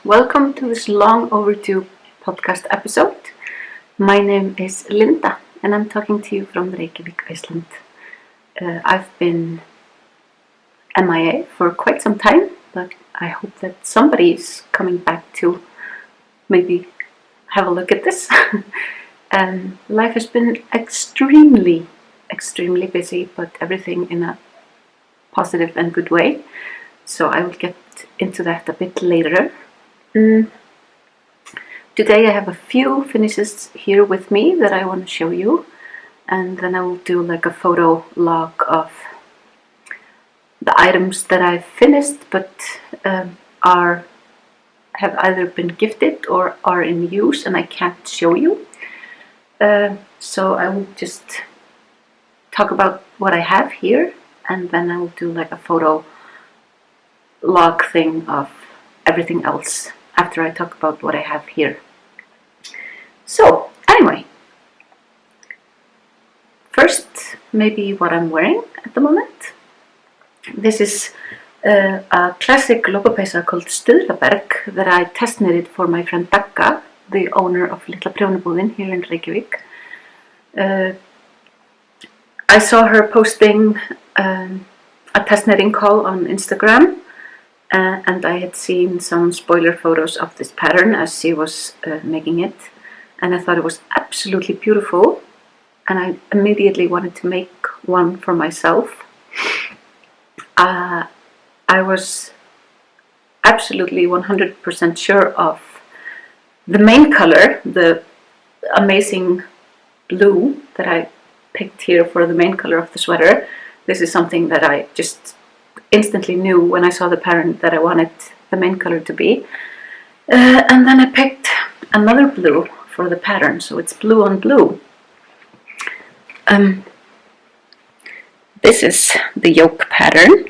welcome to this long overdue podcast episode. My name is Linda and I'm talking to you from Reykjavík, Iceland. I've been MIA for quite some time, but I hope that somebody is coming back to maybe have a look at this. Life has been extremely busy, but everything in a positive and good way. So I will get into that a bit later. Today I have a few finishes here with me that I want to show you, and then I will do like a photo log of the items that I've finished but have either been gifted or are in use and I can't show you. So I will just talk about what I have here, and then I will do like a photo log thing of everything else after I talk about what I have here. So anyway, first maybe what I'm wearing at the moment. This is a classic lopapeysa called Stuðlaberg that I test knitted for my friend Begga, the owner of Litla Prjónabúðin here in Reykjavík. I saw her posting a test knitting call on Instagram, and I had seen some spoiler photos of this pattern as she was making it, and I thought it was absolutely beautiful, and I immediately wanted to make one for myself. I was absolutely 100% sure of the main color, the amazing blue that I picked here for the main color of the sweater. This is something that I just instantly knew when I saw the pattern that I wanted the main color to be. And then I picked another blue for the pattern, so it's blue on blue. This is the yoke pattern.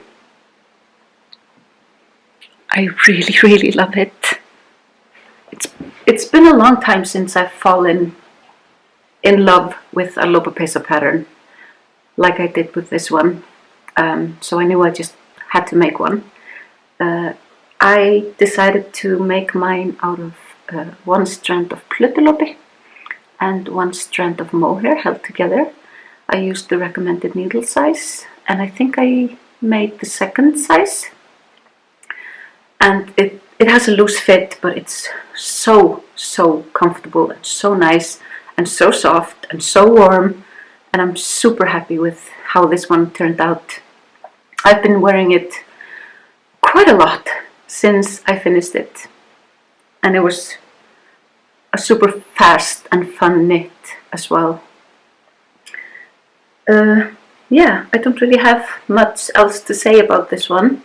I really love it. It's been a long time since I've fallen in love with a lopapeysa pattern like I did with this one. So I knew I just had to make one. I decided to make mine out of one strand of Plötulopi and one strand of mohair held together. I used the recommended needle size, and I think I made the second size. And it has a loose fit, but it's so comfortable and so nice and so soft and so warm, and I'm super happy with how this one turned out. I've been wearing it quite a lot since I finished it, and it was a super fast and fun knit as well. Yeah, I don't really have much else to say about this one,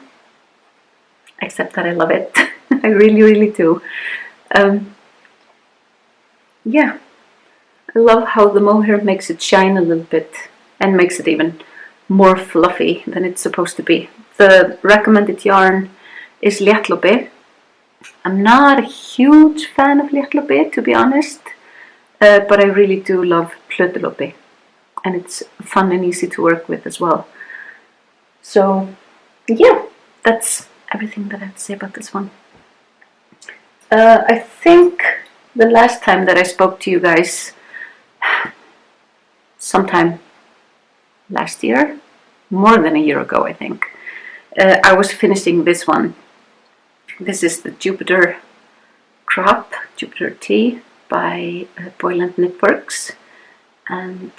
except that I love it. I really do. Yeah, I love how the mohair makes it shine a little bit and makes it even more fluffy than it's supposed to be. The recommended yarn is Léttlopi. I'm not a huge fan of Léttlopi, to be honest, but I really do love Plötulopi, and it's fun and easy to work with as well. So yeah, that's everything that I have to say about this one. I think the last time that I spoke to you guys, sometime last year, more than a year ago I think, I was finishing this one. This is the Jupiter Crop, Jupiter T by Boyland Knitworks, and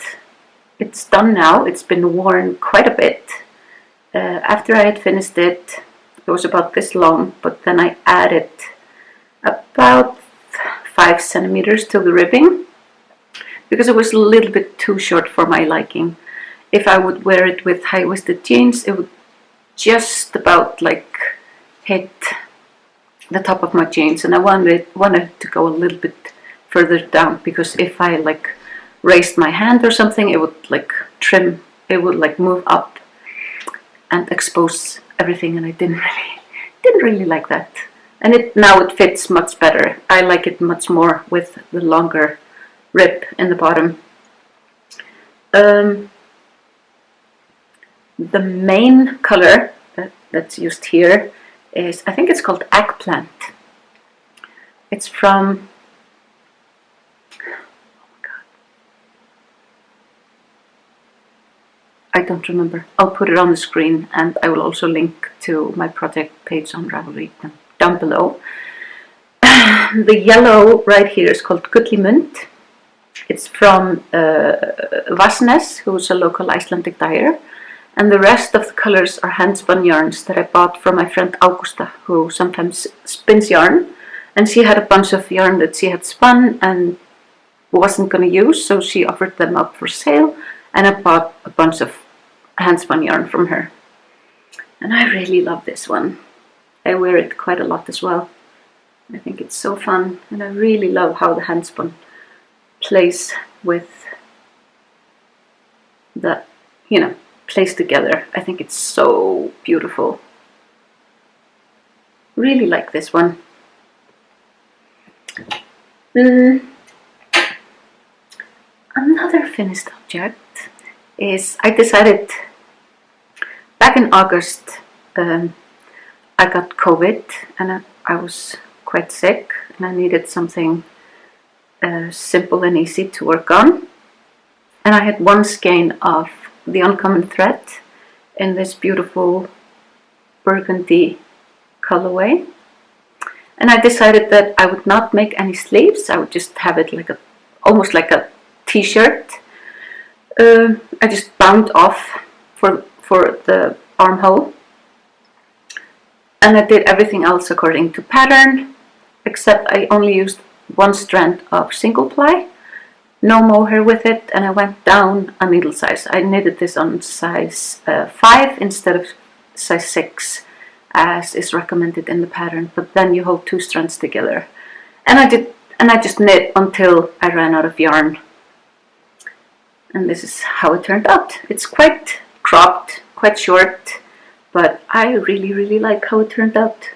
it's done now. It's been worn quite a bit. After I had finished it, it was about this long, but then I added about 5 centimeters to the ribbing because it was a little bit too short for my liking. If I would wear it with high-waisted jeans, it would just about like hit the top of my jeans, and I wanted to go a little bit further down, because if I like raised my hand or something, it would like trim, it would like move up and expose everything, and I didn't really like that. And now it fits much better. I like it much more with the longer rib in the bottom. The main color that's used here is, I think it's called eggplant. It's from, I don't remember. I'll put it on the screen, and I will also link to my project page on Ravelry down below. The yellow right here is called Gullmund. It's from Vatnsnes, who's a local Icelandic dyer. And the rest of the colors are handspun yarns that I bought from my friend Augusta, who sometimes spins yarn. And she had a bunch of yarn that she had spun and wasn't going to use, so she offered them up for sale. And I bought a bunch of handspun yarn from her. And I really love this one. I wear it quite a lot as well. I think it's so fun, and I really love how the handspun plays with the, you know, plays together. I think it's so beautiful. Really like this one. Another finished object is, I decided back in August, I got COVID and I was quite sick, and I needed something simple and easy to work on. And I had one skein of the Uncommon thread in this beautiful burgundy colorway. And I decided that I would not make any sleeves. I would just have it like almost like a t-shirt. I just bound off for the armhole. And I did everything else according to pattern, except I only used one strand of single ply, no mohair with it, and I went down a needle size. I knitted this on size 5 instead of size 6, as is recommended in the pattern, but then you hold 2 strands together. And I just knit until I ran out of yarn. And this is how it turned out. It's quite cropped, quite short, but I really, really like how it turned out.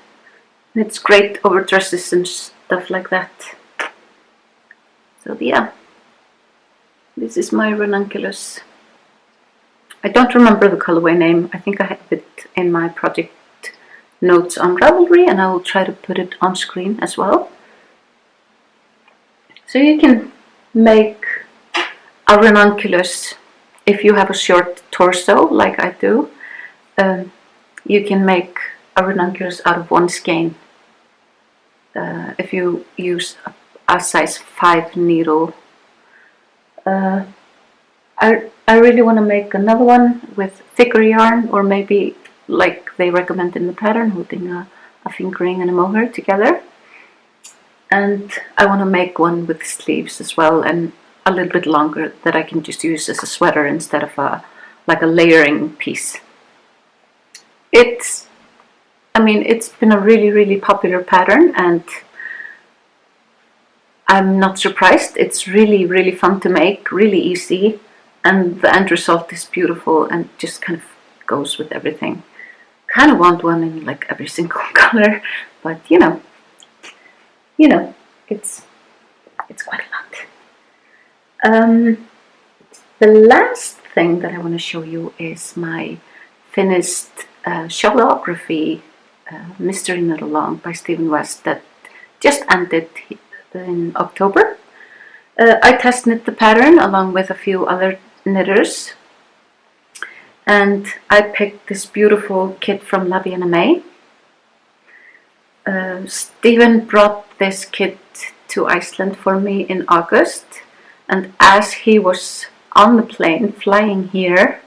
And it's great over dresses and stuff like that. So yeah, this is my ranunculus. I don't remember the colorway name. I think I have it in my project notes on Ravelry, and I will try to put it on screen as well. So you can make a ranunculus if you have a short torso like I do. You can make a ranunculus out of one skein if you use a size 5 needle. I really want to make another one with thicker yarn, or maybe like they recommend in the pattern, holding a fingering and a mohair together. And I want to make one with sleeves as well, and a little bit longer, that I can just use as a sweater instead of like a layering piece. It's been a really, really popular pattern, and I'm not surprised. It's really, really fun to make, really easy, and the end result is beautiful and just kind of goes with everything. Kind of want one in like every single color, but you know, it's quite a lot. The last thing that I want to show you is my finished Shawlography Mystery Knit Along by Stephen West that just ended in October. I test knit the pattern along with a few other knitters, and I picked this beautiful kit from La Bien Aimée. Stephen brought this kit to Iceland for me in August, and as he was on the plane flying here,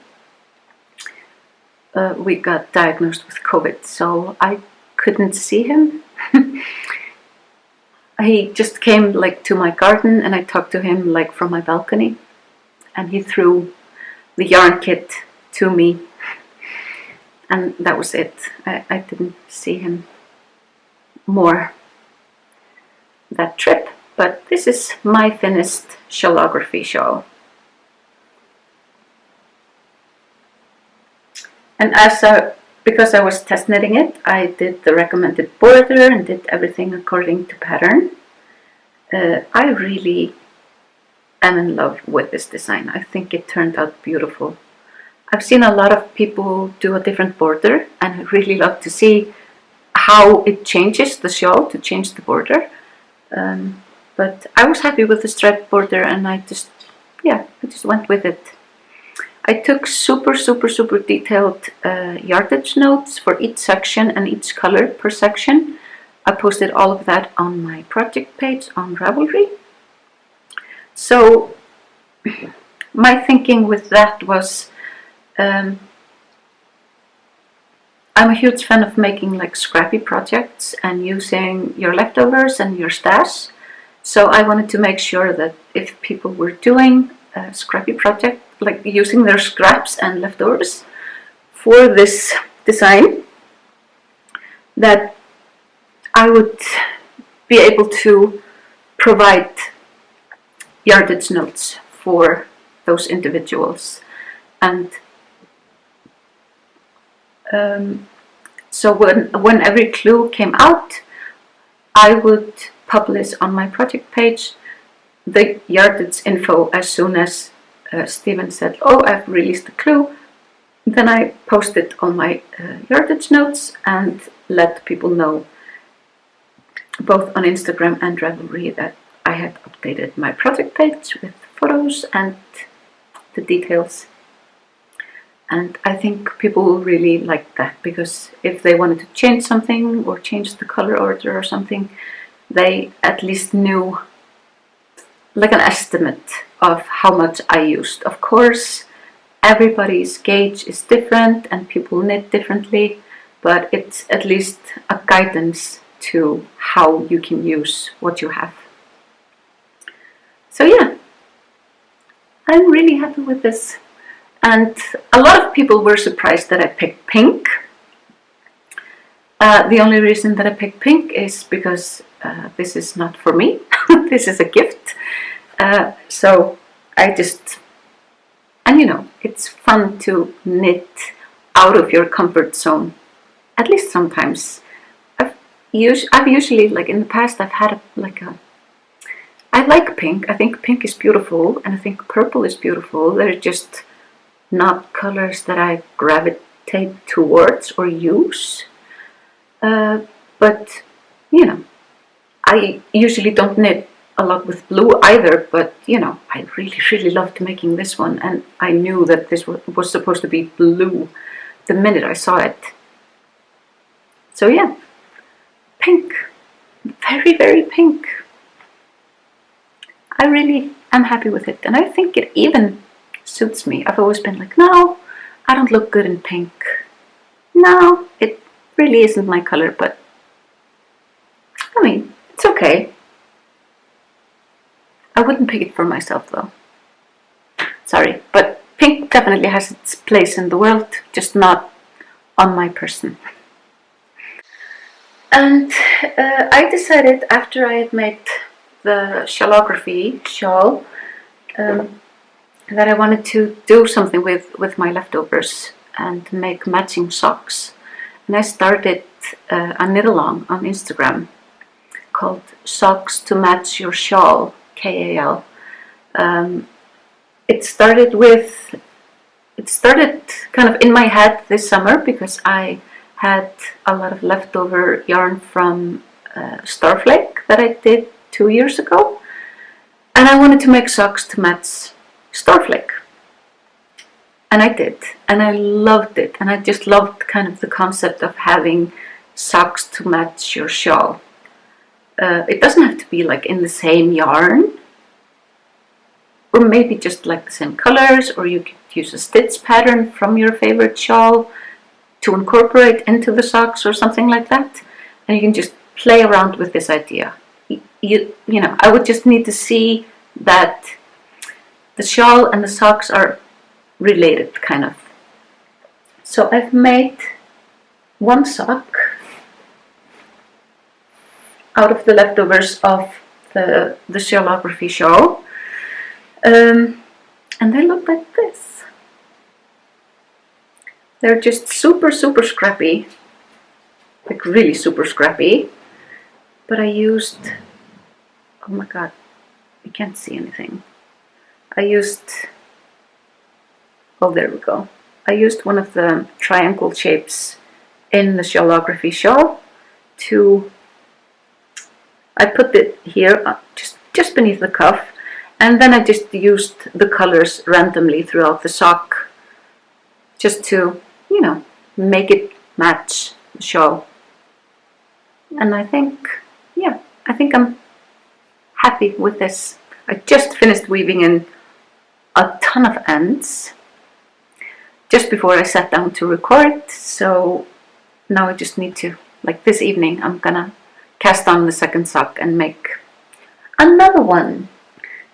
we got diagnosed with COVID, so I couldn't see him. He just came like to my garden, and I talked to him like from my balcony, and he threw the yarn kit to me, and that was it. I didn't see him more that trip, but this is my finished Shawlography shawl. And because I was test knitting it, I did the recommended border and did everything according to pattern. I really am in love with this design. I think it turned out beautiful. I've seen a lot of people do a different border, and I really love to see how it changes the shawl to change the border. But I was happy with the striped border, and I just went with it. I took super detailed yardage notes for each section and each color per section. I posted all of that on my project page on Ravelry. So my thinking with that was, I'm a huge fan of making like scrappy projects and using your leftovers and your stash. So I wanted to make sure that if people were doing a scrappy project, like using their scraps and leftovers for this design, that I would be able to provide yardage notes for those individuals. And so when every clue came out, I would publish on my project page the yardage info as soon as Stephen said, oh, I've released the clue. Then I posted on my yardage notes and let people know, both on Instagram and Ravelry, that I had updated my project page with photos and the details. And I think people will really like that, because if they wanted to change something or change the color order or something, they at least knew like an estimate of how much I used. Of course, everybody's gauge is different and people knit differently, but it's at least a guidance to how you can use what you have. So yeah, I'm really happy with this. And a lot of people were surprised that I picked pink. The only reason that I picked pink is because this is not for me. This is a gift. So I just, and you know, it's fun to knit out of your comfort zone, at least sometimes. I've usually, like in the past, I've had I like pink. I think pink is beautiful, and I think purple is beautiful. They're just not colors that I gravitate towards or use. But, you know, I usually don't knit a lot with blue either, but, you know, I really loved making this one, and I knew that this was supposed to be blue the minute I saw it. So yeah, pink, very pink. I really am happy with it, and I think it even suits me. I've always been like, no, I don't look good in pink. No, it really isn't my color, but I mean, it's okay. I wouldn't pick it for myself though. Sorry, but pink definitely has its place in the world, just not on my person. And I decided, after I had made the Shawlography shawl, that I wanted to do something with my leftovers and make matching socks. And I started a knit along on Instagram called Socks to Match Your Shawl, KAL. It started kind of in my head this summer, because I had a lot of leftover yarn from Starflake that I did 2 years ago, and I wanted to make socks to match Starflake. And I did, and I loved it, and I just loved kind of the concept of having socks to match your shawl. It doesn't have to be like in the same yarn, or maybe just like the same colors, or you could use a stitch pattern from your favorite shawl to incorporate into the socks or something like that, and you can just play around with this idea. You know, I would just need to see that the shawl and the socks are related, kind of. So I've made one sock out of the leftovers of the Shawlography shawl, and they look like this. They're just super scrappy, like really super scrappy, but I used, oh my god, you can't see anything. I used, oh there we go, I used one of the triangle shapes in the Shawlography shawl to I put it here just beneath the cuff, and then I just used the colors randomly throughout the sock, just to, you know, make it match the shawl. And I think, yeah, I think I'm happy with this. I just finished weaving in a ton of ends just before I sat down to record, so now I just need to, like this evening, I'm gonna cast on the second sock and make another one.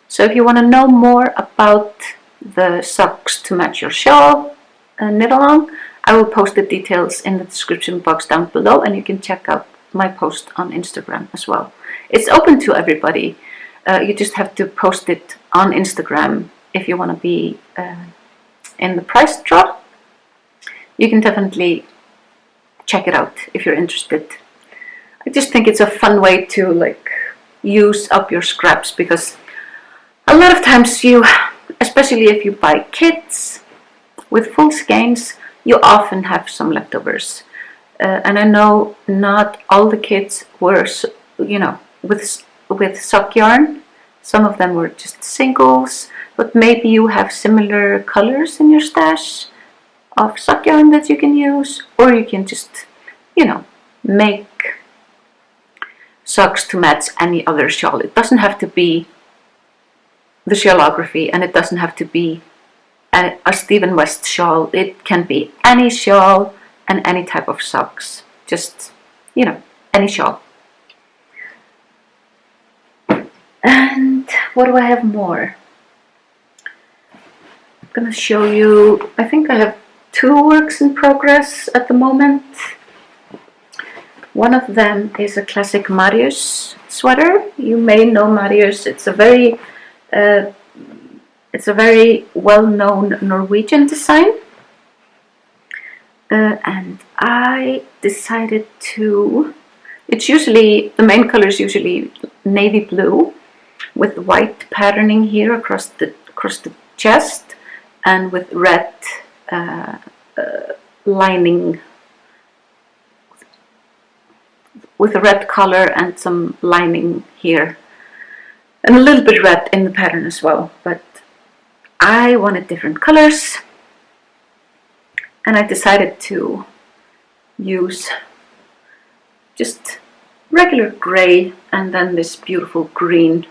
So if you want to know more about the socks to match your shawl and knit along, I will post the details in the description box down below, and you can check out my post on Instagram as well. It's open to everybody. You just have to post it on Instagram if you want to be in the prize draw. You can definitely check it out if you're interested. I just think it's a fun way to like use up your scraps, because a lot of times you, especially if you buy kits with full skeins, you often have some leftovers. And I know not all the kits were, you know, with sock yarn. Some of them were just singles, but maybe you have similar colors in your stash of sock yarn that you can use, or you can just, you know, make socks to match any other shawl. It doesn't have to be the Shawlography, and it doesn't have to be a Stephen West shawl. It can be any shawl and any type of socks. Just, you know, any shawl. And what do I have more? I'm gonna show you, I think I have 2 works in progress at the moment. One of them is a classic Marius sweater. You may know Marius. It's a very well-known Norwegian design. And I decided to, it's usually, the main color is usually navy blue with white patterning here across the chest, and with red lining, with a red color and some lining here, and a little bit red in the pattern as well. But I wanted different colors, and I decided to use just regular gray and then this beautiful green,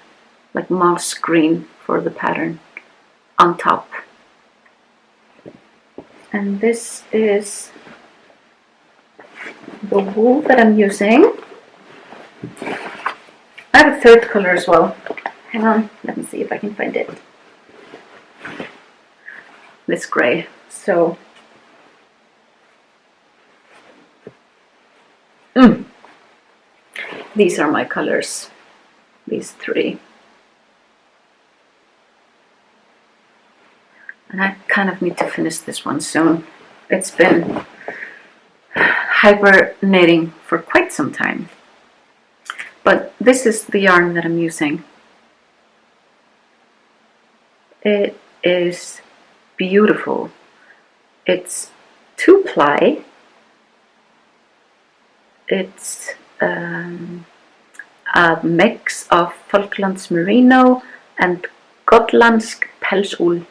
like moss green, for the pattern on top. And this is the wool that I'm using. I have a third color as well. Hang on, let me see if I can find it. This gray. So these are my colors, these 3. And I kind of need to finish this one soon. It's been hibernating for quite some time. But this is the yarn that I'm using. It is beautiful. It's 2-ply. It's a mix of Falklands Merino and Gotlandsk Pelsull.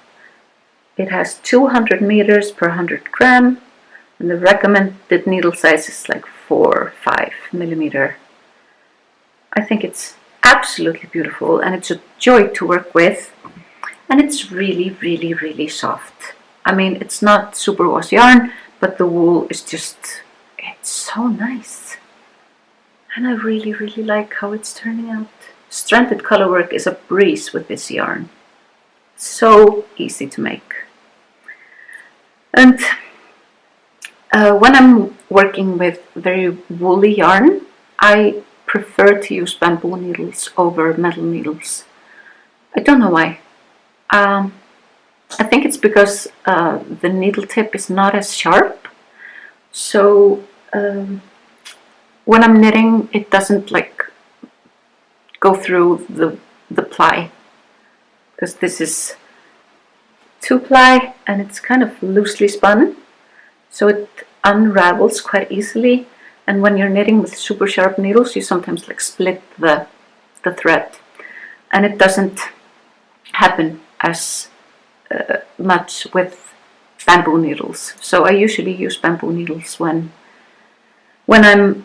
It has 200 meters per 100 gram, and the recommended needle size is like 4 or 5 millimeter. I think it's absolutely beautiful, and it's a joy to work with, and it's really, really, really soft. I mean, it's not superwash yarn, but the wool is just, it's so nice. And I really, really like how it's turning out. Stranded colorwork is a breeze with this yarn. So easy to make. And when I'm working with very woolly yarn, I prefer to use bamboo needles over metal needles. I don't know why. I think it's because the needle tip is not as sharp. So when I'm knitting, it doesn't like go through the ply, because this is 2-ply and it's kind of loosely spun, so it unravels quite easily. And when you're knitting with super sharp needles, you sometimes like split the thread, and it doesn't happen as much with bamboo needles. So I usually use bamboo needles when I'm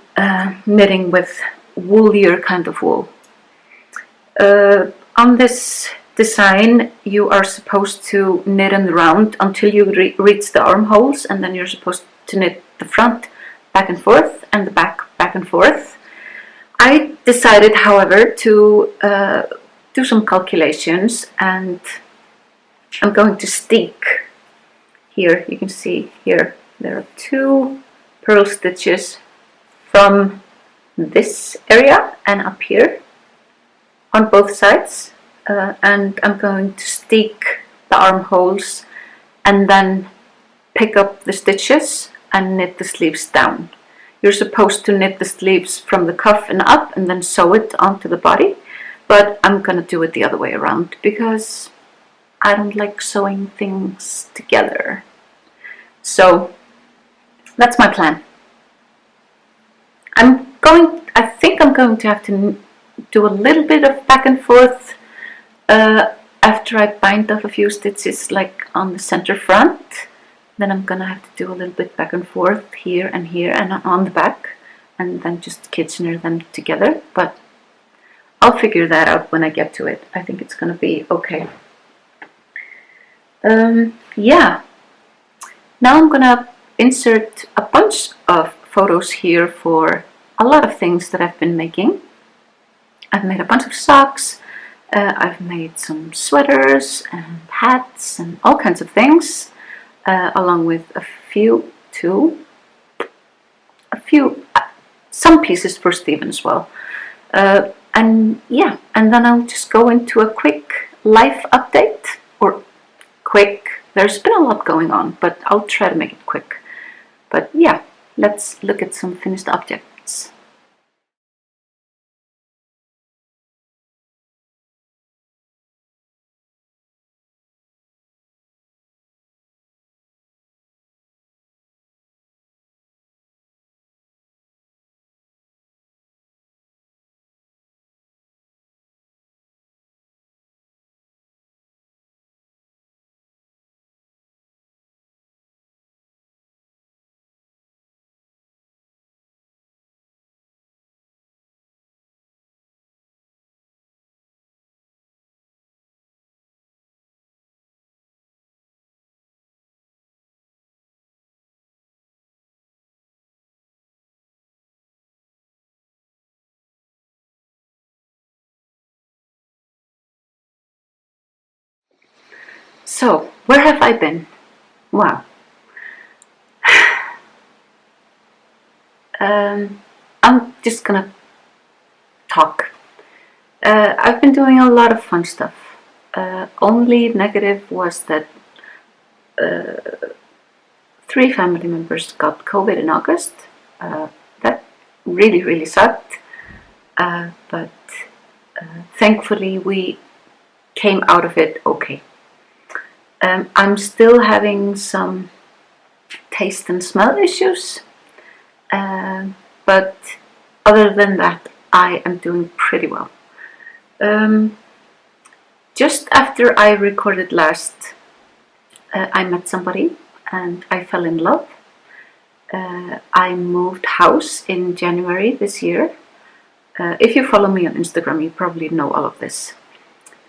knitting with woolier kind of wool. On this design, you are supposed to knit in the round until you reach the armholes, and then you're supposed to knit the front back and forth and the back and forth. I decided, however, to do some calculations, and I'm going to stick here. You can see here there are 2 purl stitches from this area and up here on both sides, and I'm going to stick the armholes and then pick up the stitches and knit the sleeves down. You're supposed to knit the sleeves from the cuff and up and then sew it onto the body, but I'm gonna do it the other way around because I don't like sewing things together. So that's my plan. I think I'm going to have to do a little bit of back and forth after I bind off a few stitches like on the center front. Then I'm gonna have to do a little bit back and forth here and on the back, and then just Kitchener them together, but I'll figure that out when I get to it. I think it's gonna be okay. Yeah, now I'm gonna insert a bunch of photos here for a lot of things that I've been making. I've made a bunch of socks, I've made some sweaters and hats and all kinds of things, along with some pieces for Stephen as well. And yeah, and then I'll just go into a quick life update, or quick, there's been a lot going on, but I'll try to make it quick. But yeah, let's look at some finished objects. So, where have I been? Wow. I'm just gonna talk. I've been doing a lot of fun stuff. Only negative was that 3 family members got COVID in August. That really sucked. But thankfully we came out of it okay. I'm still having some taste and smell issues, but other than that, I am doing pretty well. Just after I recorded last, I met somebody and I fell in love. I moved house in January this year. If you follow me on Instagram, you probably know all of this.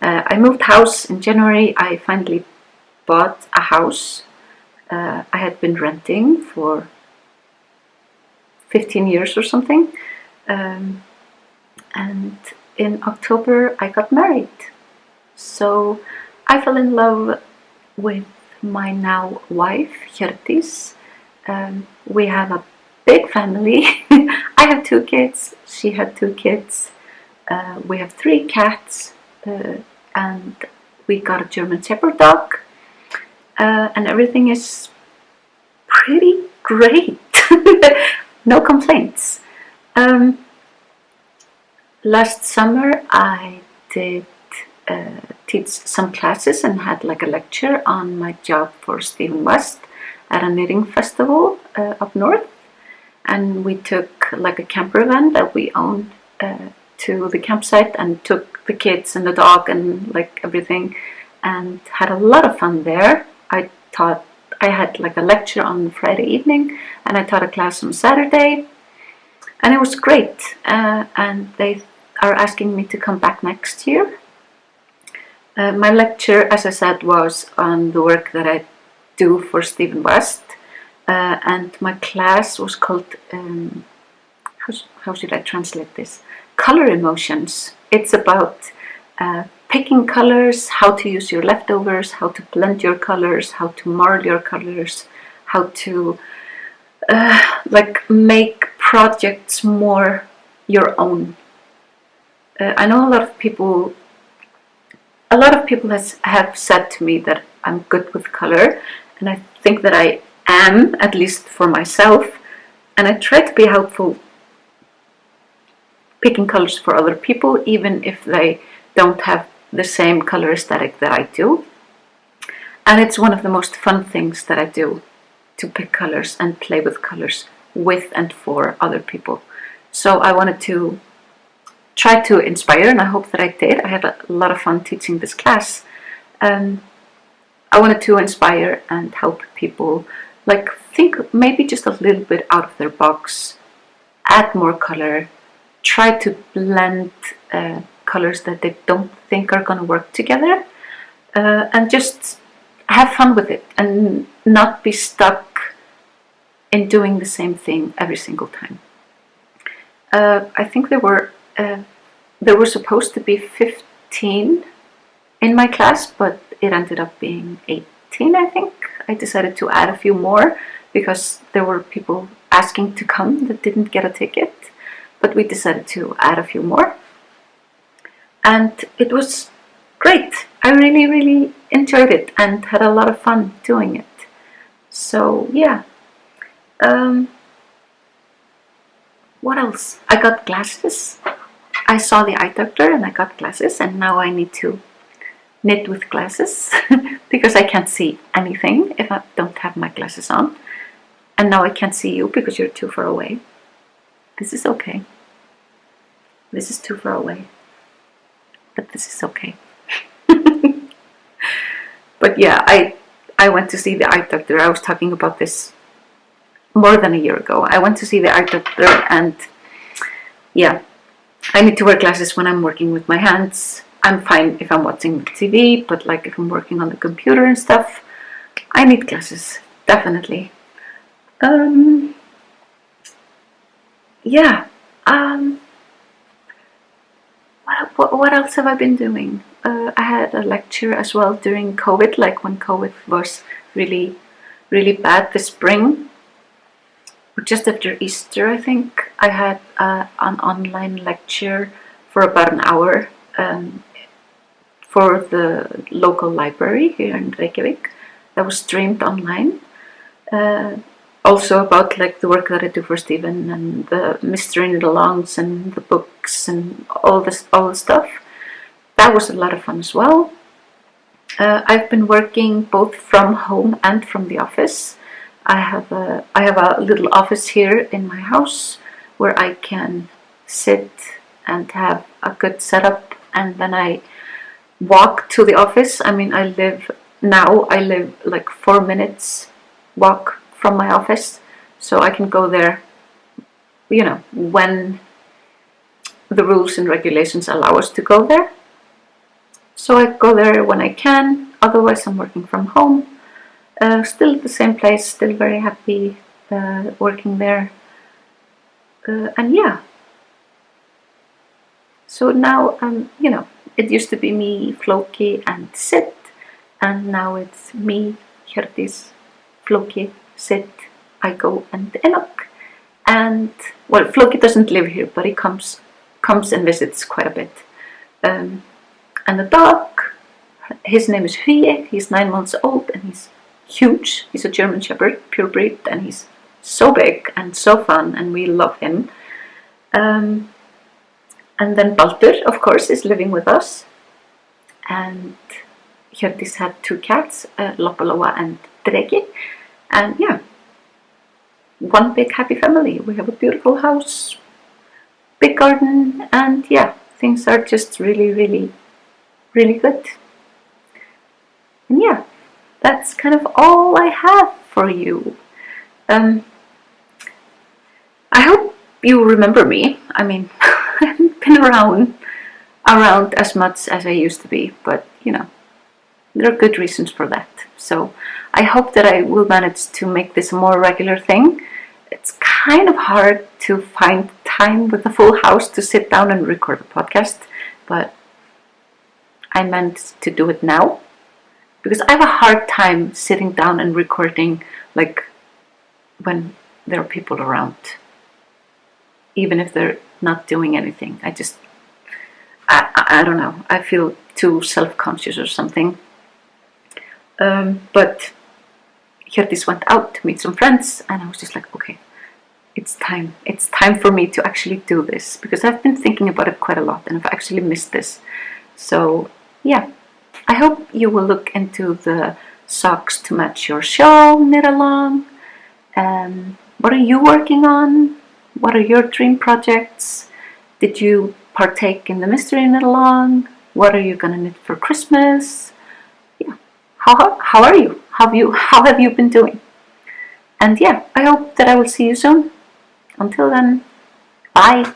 I moved house in January. I finally bought a house. I had been renting for 15 years or something. And in October I got married. So I fell in love with my now wife, Hjördís. We have a big family. I have 2 kids, she had 2 kids. We have 3 cats, and we got a German Shepherd dog. And everything is pretty great. No complaints. Last summer I did teach some classes and had like a lecture on my job for Stephen West at a knitting festival up north. and we took like a camper van that we owned to the campsite and took the kids and the dog and like everything, and had a lot of fun there. I had like a lecture on Friday evening, and I taught a class on Saturday, and it was great. And they are asking me to come back next year. My lecture, as I said, was on the work that I do for Stephen West, and my class was called, how should I translate this? Color emotions. It's about picking colors, how to use your leftovers, how to blend your colors, how to marl your colors, how to like make projects more your own. I know a lot of people have said to me that I'm good with color, and I think that I am, at least for myself, and I try to be helpful picking colors for other people, even if they don't have the same color aesthetic that I do. And it's one of the most fun things that I do, to pick colors and play with colors with and for other people. So I wanted to try to inspire, and I hope that I did. I had a lot of fun teaching this class. I wanted to inspire and help people like think maybe just a little bit out of their box, add more color, try to blend colors that they don't think are going to work together, and just have fun with it and not be stuck in doing the same thing every single time. I think there were supposed to be 15 in my class, but it ended up being 18, I think. I decided to add a few more because there were people asking to come that didn't get a ticket, but we decided to add a few more. And it was great. I really, really enjoyed it and had a lot of fun doing it. So yeah. What else? I got glasses. I saw the eye doctor and I got glasses, and now I need to knit with glasses because I can't see anything if I don't have my glasses on. And now I can't see you because you're too far away. This is okay. This is too far away. But this is okay. But yeah, I went to see the eye doctor. I was talking about this more than a year ago. I went to see the eye doctor, and yeah, I need to wear glasses when I'm working with my hands. I'm fine if I'm watching TV, but like if I'm working on the computer and stuff, I need glasses, definitely. Yeah. What else have I been doing? I had a lecture as well during COVID, like when COVID was really, really bad this spring. Just after Easter, I think, I had an online lecture for about an hour for the local library here in Reykjavik that was streamed online. Also about like the work that I do for Stephen and the mystery knit-alongs and the books and all the stuff. That was a lot of fun as well. I've been working both from home and from the office. I have a little office here in my house where I can sit and have a good setup, and then I walk to the office. I mean, I live like 4 minutes walk from my office, so I can go there, you know, when the rules and regulations allow us to go there. So I go there when I can, otherwise I'm working from home. Still at the same place, still very happy working there. And yeah. So now, you know, it used to be me, Floki, and Sit, and now it's me, Hjördís, Floki, Sit, Aiko, and Enoch. And, well, Floki doesn't live here, but he comes and visits quite a bit. And the dog, his name is Huye, he's 9 months old, and he's huge. He's a German Shepherd, pure breed, and he's so big and so fun, and we love him. And then Baldur, of course, is living with us. And Hjördís had 2 cats, Lopaloa and Dreki. And yeah, one big happy family. We have a beautiful house, big garden, and yeah, things are just really, really, really good. And yeah, that's kind of all I have for you. I hope you remember me. I mean, I haven't been around as much as I used to be, but you know, there are good reasons for that. So I hope that I will manage to make this a more regular thing. It's kind of hard to find time with a full house to sit down and record a podcast, but I meant to do it now because I have a hard time sitting down and recording like when there are people around, even if they're not doing anything. I don't know, I feel too self-conscious or something. But Hjördís went out to meet some friends, and I was just like, okay, it's time for me to actually do this, because I've been thinking about it quite a lot and I've actually missed this. So yeah, I hope you will look into the socks to match your shawl knit along. What are you working on? What are your dream projects? Did you partake in the mystery knit along? What are you gonna knit for Christmas? Yeah, how are you? How have you been doing? And yeah, I hope that I will see you soon. Until then, bye.